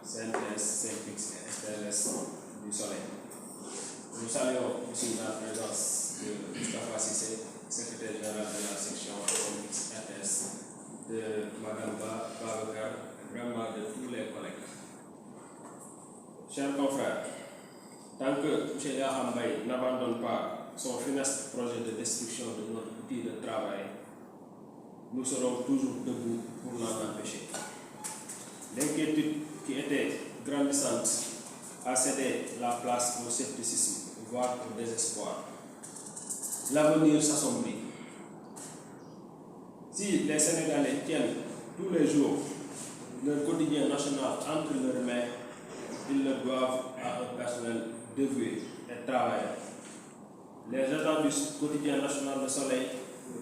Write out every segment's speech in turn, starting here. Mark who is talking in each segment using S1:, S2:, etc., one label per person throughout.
S1: CNTS, CNPIX et STLS du Soleil. Nous saluons aussi la présence de Moustapha Sissé, secrétaire général de la section CNPIX RTS, de Madame Babacar, vraiment de tous les collègues. Chers confrères, tant que M. Yaham Mbaye n'abandonne pas son funeste projet de destruction de notre outil de travail, nous serons toujours debout pour l'en empêcher. L'inquiétude qui était grandissante a cédé la place au scepticisme, voire au désespoir. L'avenir s'assombrit. Si les Sénégalais tiennent tous les jours leur quotidien national entre leurs mains, ils le doivent à un personnel dévoué et travaillant. Les agents du quotidien national Le Soleil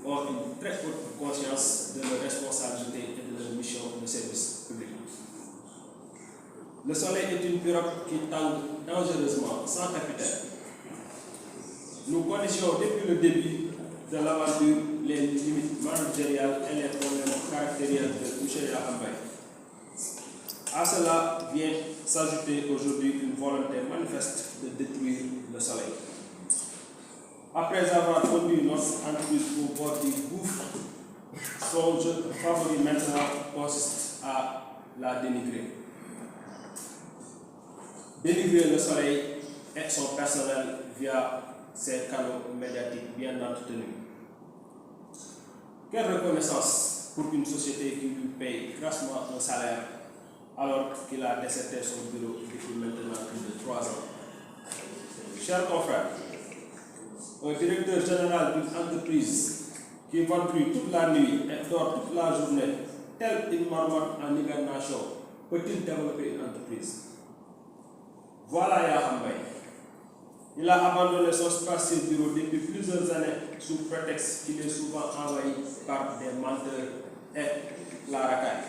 S1: ont une très haute conscience de leurs responsabilités et de leur mission de service public. Le Soleil est une pirogue qui tangue dangereusement, sans capitaine. Nous connaissions depuis le début de l'aventure les limites managériales et les problèmes caractériels de M. Yaham Mbaye. À cela vient s'ajouter aujourd'hui une volonté manifeste de détruire le Soleil. Après avoir conduit notre entreprise au bord du gouffre, son jeu favori maintenant consiste à la dénigrer. Dénigrer le Soleil et son personnel via ses canaux médiatiques bien entretenus. Quelle reconnaissance pour une société qui lui paye grassement un salaire alors qu'il a déserté son bureau depuis maintenant plus de 3 ans. Chers confrères, un directeur général d'une entreprise qui vadrouille toute la nuit et dort toute la journée, telle une marmotte en hibernation, peut-il développer une entreprise? Voilà Yaham Mbaye. Il a abandonné son spacieux bureau depuis plusieurs années sous prétexte qu'il est souvent envahi par des menteurs et la racaille.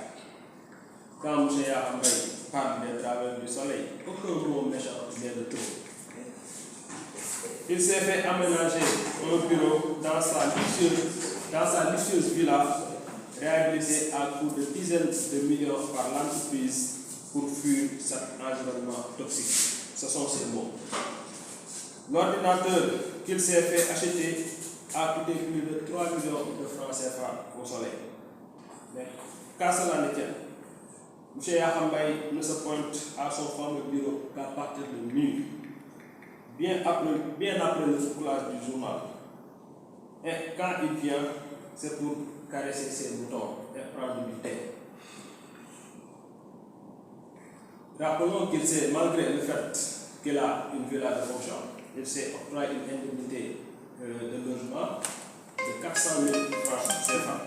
S1: Quand M. Yaham Mbaye parle des travailleurs du Soleil, aucun mot méchant n'est de trop. Il s'est fait aménager un bureau dans sa luxueuse villa, réhabilitée à coût de dizaines de millions par l'entreprise pour fuir cet environnement toxique. Ce sont ses mots. L'ordinateur qu'il s'est fait acheter a coûté plus de 3 millions de francs CFA au Soleil. Mais qu'à cela ne tienne, M. Yaham Mbaye ne se pointe à son fameux bureau qu'à partir de minuit, bien après le foulage du journal. Et quand il vient, c'est pour caresser ses boutons et prendre du thé. Rappelons qu'il sait, malgré le fait qu'il a une villa de fonction, il s'est octroyé une indemnité de logement de 400 000 francs CFA.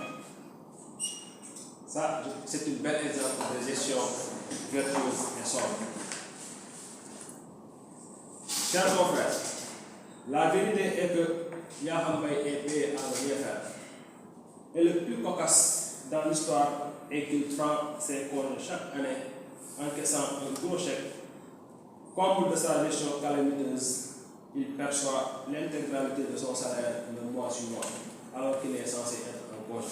S1: Ça, c'est un bel exemple de gestion vertueuse et sobre. Chers confrères, la vérité est que Yaham Mbaye est payé à ne rien faire. Et le plus cocasse dans l'histoire est qu'il prend ses congés chaque année encaissant un gros chèque. Comme de sa gestion calamiteuse, il perçoit l'intégralité de son salaire le mois suivant, alors qu'il est censé être en congé.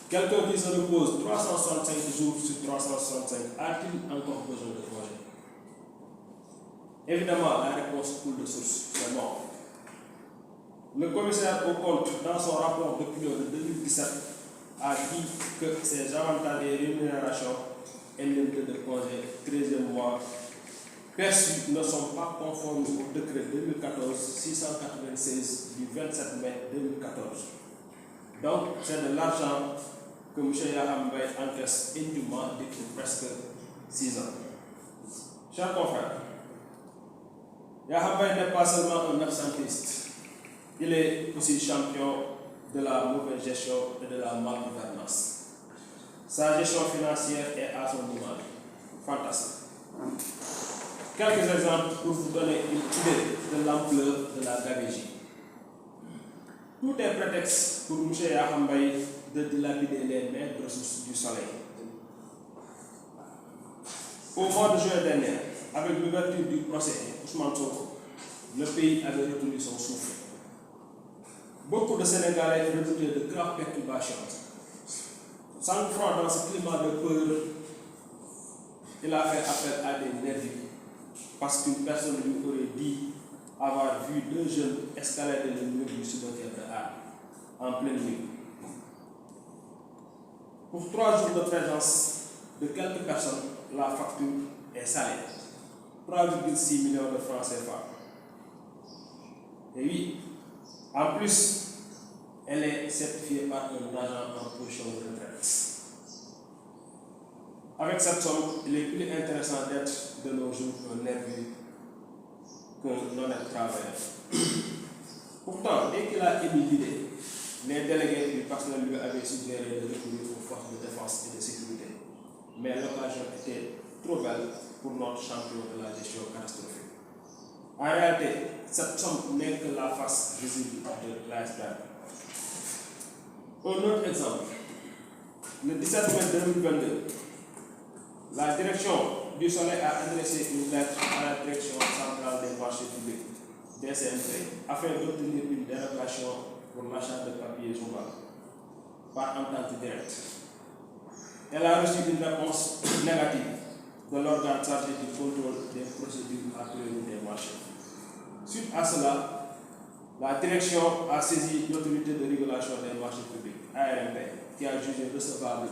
S1: Quelqu'un qui se repose 365 jours sur 365 a-t-il encore besoin de congé? Évidemment, la réponse coule de source, c'est non. Le commissaire au compte, dans son rapport de 2017, a dit que ces avantages et rémunérations indemnités de congé 13e mois perçus ne sont pas conformes au décret 2014-696 du 27 mai 2014. Donc, c'est de l'argent que M. Yaham Mbaye encaisse indûment depuis presque 6 ans. Chers confrères, Yaham Mbaye n'est pas seulement un absentiste, il est aussi champion de la mauvaise gestion et de la malgouvernance. Sa gestion financière est à son image. Fantastique. Quelques exemples pour vous donner une idée de l'ampleur de la gabegie. Tout est prétexte pour M. Yaham Mbaye de dilapider les maigres ressources du Soleil. Au mois de juin dernier, avec l'ouverture du procès Ousmane Sonko, le pays avait retenu son souffle. Beaucoup de Sénégalais redoutaient de graves perturbations. S'engouffrant dans ce climat de peur, il a fait appel à des nervis parce qu'une personne lui aurait dit avoir vu deux jeunes escalader le mur du cimetière de Arles en pleine nuit. Pour 3 jours de présence de quelques personnes, la facture est salée. 3,6 millions de francs CFA. Et oui, en plus, elle est certifiée par un agent en position de retraite. Avec cette somme, il est plus intéressant d'être de nos jours un nerveux qu'un honnête travailleur. Pourtant, dès qu'il a émis l'idée, les délégués du personnel lui avaient suggéré de recourir aux forces de défense et de sécurité. Mais l'occasion était trop belle pour notre champion de la gestion catastrophique. En réalité, cette somme n'est que la face visible de l'iceberg. Un autre exemple. Le 17 mai 2022, la direction du Soleil a adressé une lettre à la direction centrale des marchés publics, DCMP, afin d'obtenir une dérogation pour l'achat de papier journal par entente directe. Elle a reçu une réponse négative de l'organe chargé du contrôle des procédures à priorité des marchés. Suite à cela, la direction a saisi l'autorité de régulation des marchés publics, ARMP, qui a jugé recevable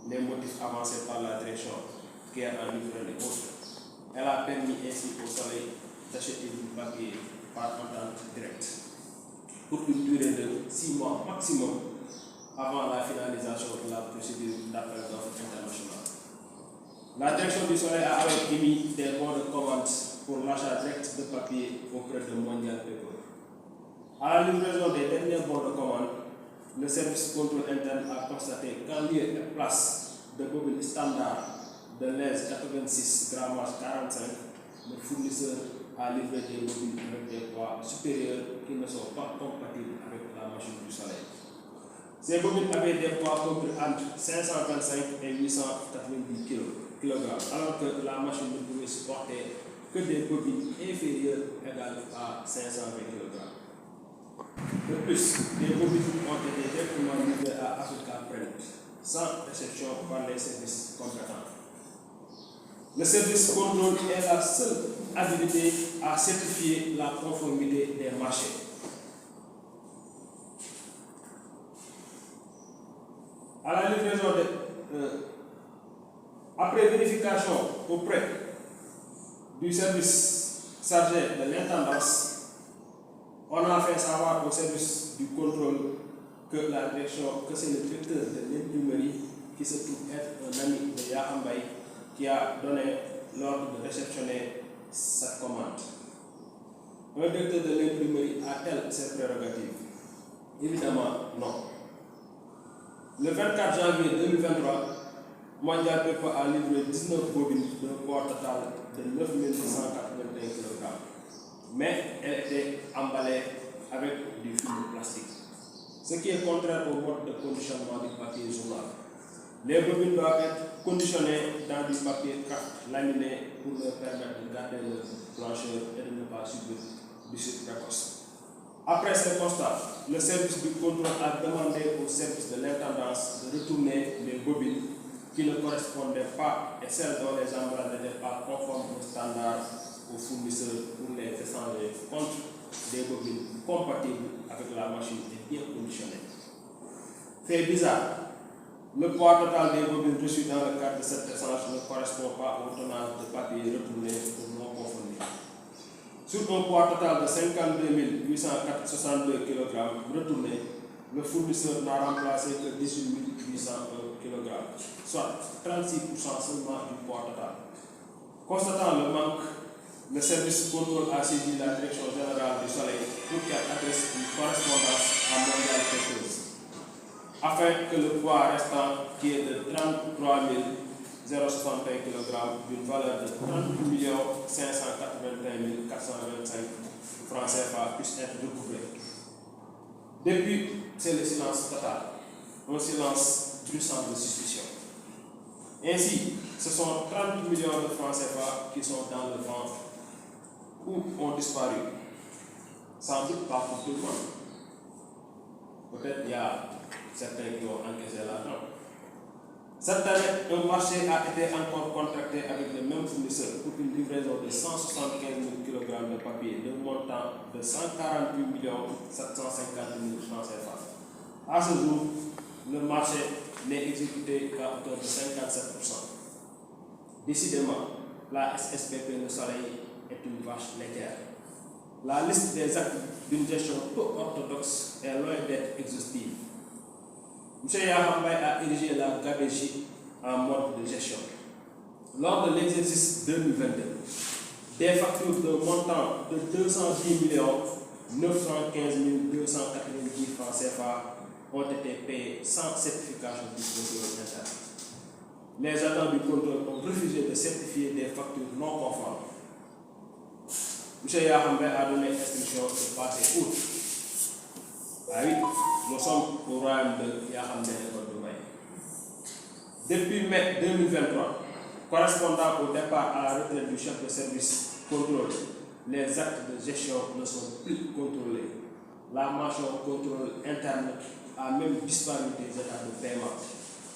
S1: les motifs avancés par la direction, qui a en livré les autres. Elle a permis ainsi au Soleil d'acheter du papier par entente directe pour une durée de 6 mois maximum avant la finalisation de la procédure d'appel d'offres internationale. La direction du Soleil a alors émis des bons de commande pour l'achat direct de papier auprès de Mondial Paper. À la livraison des derniers bons de commande, le service contrôle interne a constaté qu'en lieu et place de bobines standard de l'aise 86 grammage 45, le fournisseur a livré des bobines avec des poids supérieurs qui ne sont pas compatibles avec la machine du Soleil. Ces bobines avaient des poids compris entre 525 et 890 kg, alors que la machine ne pouvait supporter que des bobines inférieures égales à 520 kg. De plus, les bobines ont été directement livrées à Africa Print, sans exception par les services compétents. Le service contrôle est la seule habilité à certifier la conformité des marchés. À la livraison après vérification auprès du service chargé de l'intendance, on a fait savoir au service du contrôle que c'est le directeur de l'imprimerie qui se trouve être un ami de Yahambay qui a donné l'ordre de réceptionner cette commande. Un directeur de l'imprimerie a-t-elle ses prérogatives? Évidemment, non. Le 24 janvier 2023, Mondial Paper a livré 19 bobines d'un poids total de 9681 kg. Mais elle était emballée avec du film plastique, ce qui est contraire au mode de conditionnement du papier journal. Les bobines doivent être conditionnées dans du papier craft laminé pour leur permettre de garder leur blancheur et de ne pas subir du sucre précoce. Après ce constat, le service du contrôle a demandé au service de l'intendance de retourner les bobines qui ne correspondaient pas et celles dont les emballages n'étaient pas conformes au standard aux fournisseurs pour les échanger contre des bobines compatibles avec la machine et bien conditionnées. Fait bizarre, le poids total des bobines reçues dans le cadre de cet échange ne correspond pas au tonnage de papier retourné pour non conformité. Sur un poids total de 52 862 kg retourné, le fournisseur n'a remplacé que 18 801 kg, soit 36% seulement du poids total. Constatant le manque, le service contrôle a saisi la direction générale du Soleil pour qu'elle adresse une correspondance à Mondial Papers, afin que le poids restant, qui est de 33 061 kg d'une valeur de 30 581 425 francs CFA puisse être recouvré. Depuis, c'est le silence total, un silence bruissant de suspicion. Ainsi, ce sont 30 millions de francs CFA qui sont dans le vent ou ont disparu. Sans doute pas pour tout le monde. Peut-être il y a certains qui ont encaissé l'argent. Cette année, un marché a été encore contracté avec le même fournisseur pour une livraison de 175 000 kg de papier d'un montant de 148 750 000 francs CFA. À ce jour, le marché n'est exécuté qu'à hauteur de 57%. Décidément, la SSPP Le Soleil est une vache laitière. La liste des actes d'une gestion peu orthodoxe est loin d'être exhaustive. M. Yahambay a érigé la gabegie en mode de gestion. Lors de l'exercice 2022, des factures de montant de 210 915 290 francs CFA ont été payées sans certification du contrôle interne. Les agents du contrôle ont refusé de certifier des factures non conformes. M. Yahambay a donné instruction de passer outre. Ah oui, nous sommes au royaume de Yahambay de Dubaï. Depuis mai 2023, correspondant au départ à la retraite du chef de service contrôle, les actes de gestion ne sont plus contrôlés. La mention contrôle interne a même disparu des états de paiement,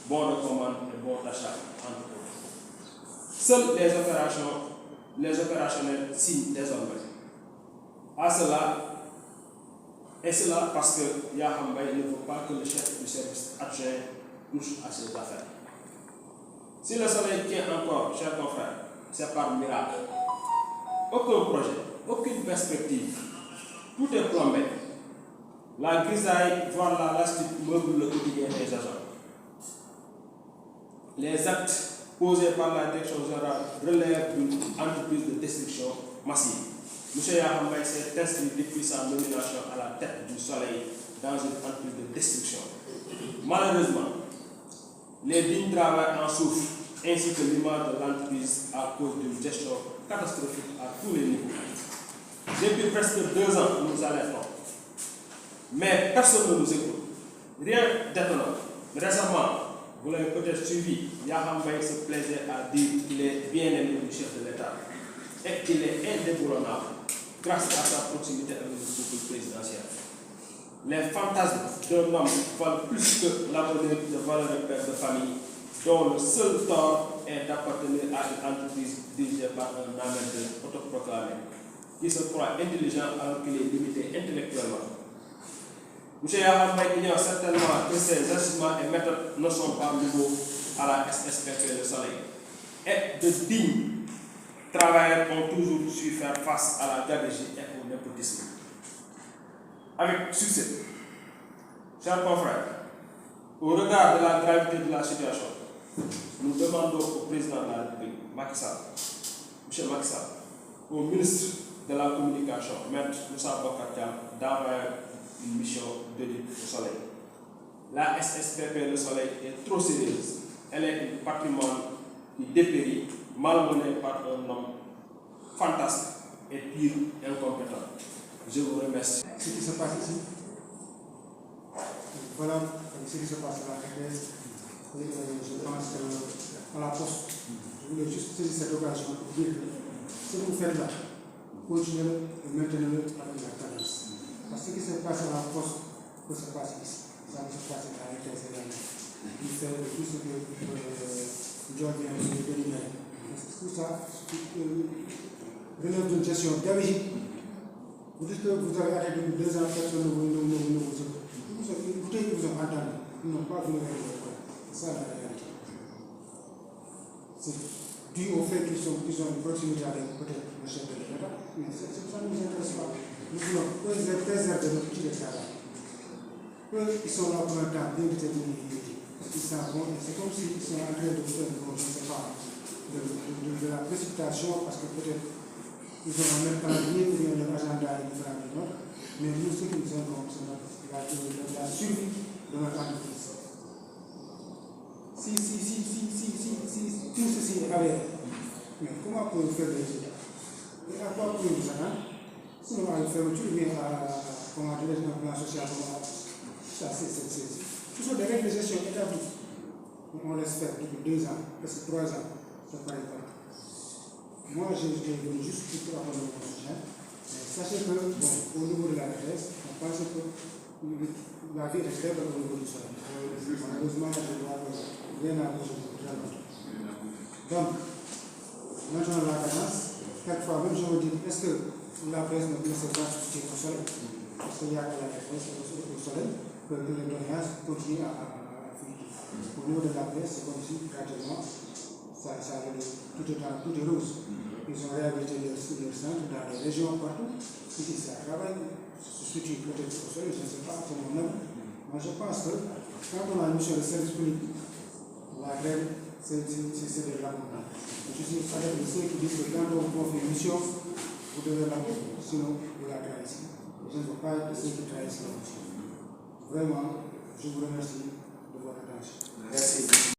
S1: bons de commande et bons d'achat, entre autres. Seuls les opérationnels signent désormais. Et cela parce que Yahambay ne veut pas que le chef du service adjoint touche à ses affaires. Si le soleil tient encore, chers confrères, c'est par miracle. Aucun projet, aucune perspective, tout est plombé. La grisaille, voire la lassitude meuble le quotidien des agents. Les actes posés par la direction générale relèvent d'une entreprise de destruction massive. M. Yahambay s'est inscrit depuis sa nomination à la tête du soleil dans une entreprise de destruction. Malheureusement, les dignes travailleurs en souffrent, ainsi que l'image de l'entreprise à cause d'une gestion catastrophique à tous les niveaux. Depuis presque 2 ans, nous alertons. Mais personne ne nous écoute. Rien d'étonnant. Récemment, vous l'avez peut-être suivi, Yahambay se plaisait à dire qu'il est bien aimé du chef de l'État et qu'il est indéboulonnable grâce à sa proximité avec le couple présidentiel. Les fantasmes d'un homme valent plus que l'avenir de valeureux père de famille dont le seul tort est d'appartenir à une entreprise dirigée par un amateur autoproclamé qui se croit intelligent alors qu'il est limité intellectuellement. M. Yahambay ignore certainement que ces instruments et méthodes ne sont pas nouveaux à la SSPP Le Soleil. Et de dignes travailleurs ont toujours su faire face à la gabegie et au népotisme. Avec succès. Chers confrères, au regard de la gravité de la situation, nous demandons au président de la République, M. Macky Sall, au ministre de la Communication, M. Moussa Bocar Thiam, d'envoyer une mission d'audit au soleil. La SSPP Le Soleil est trop sérieuse. Elle est un patrimoine qui dépérit, malmené par un homme fantastique et pire incompétent. Je vous remercie.
S2: Ce qui se passe ici, voilà ce qui se passe à la RTS. Je pense qu'à la poste, je voulais juste saisir cette occasion pour dire que ce que vous faites là, continuez et maintenez-le avec la cadence. Parce que ce qui se passe à la poste peut se passer ici. Ça ne se passe à la RTS également. Il fait tout ce que John vient de délivrer. Tout ça relève d'une gestion gabegique. Vous dites que vous avez arrêté depuis 2 ans, personne ne vous écoute. Écoutez, ils vous ont entendu. Ils n'ont pas vu le résultat. C'est ça la réalité. C'est dû au fait qu'ils ont une proximité avec peut-être le chef de l'État, mais ça ne nous intéresse pas. Nous voulons préserver notre outil de travail. Eux, ils sont là pour un temps bien déterminé. Ils s'en vont et c'est comme s'ils sont en train de faire, je ne sais pas, de la précipitation parce que peut-être ils ont un même calendrier ou bien leur agenda est différent du nôtre, mais nous, ce qui nous importe, c'est la survie de notre entreprise. Si tout ceci est avéré, mais comment pouvez-vous faire des résultats? Et à quoi pouvez-vous vous attendre? Sinon, à une fermeture, bien à comment dire, un plan social, ça, ce sont des règles de gestion établies. On respecte depuis 2 ans, presque 3 ans, ça paraît pas. Moi, je venu juste pour avoir le soutien. Sachez que, bon, au niveau de la RTS, on pense que la vie est très bonne au niveau du soleil. Malheureusement, je dois rien n'a bougé depuis très longtemps. Donc, maintenant la cadence, quelquefois même je me dis, est-ce que la presse ne s'est pas substituée au soleil? Parce qu'il y a que la presse au soleil, que les doléances continuent à fluctuer. Au niveau de la presse, c'est comme si pratiquement tout est rose. Ils ont réhabilité leur centre dans les régions partout. Ici, ça travaille, se situe peut-être au soleil, je ne sais pas, c'est mon avis. Moi, je pense que quand on a une mission de service public, la grève, c'est de l'amour. Je suis avec ceux qui disent que quand on confie une mission, vous devez l'amour, sinon vous la trahissez. Je ne veux pas être de ceux qui trahissent la mission. Vraiment, je vous remercie de votre attention.
S3: Merci.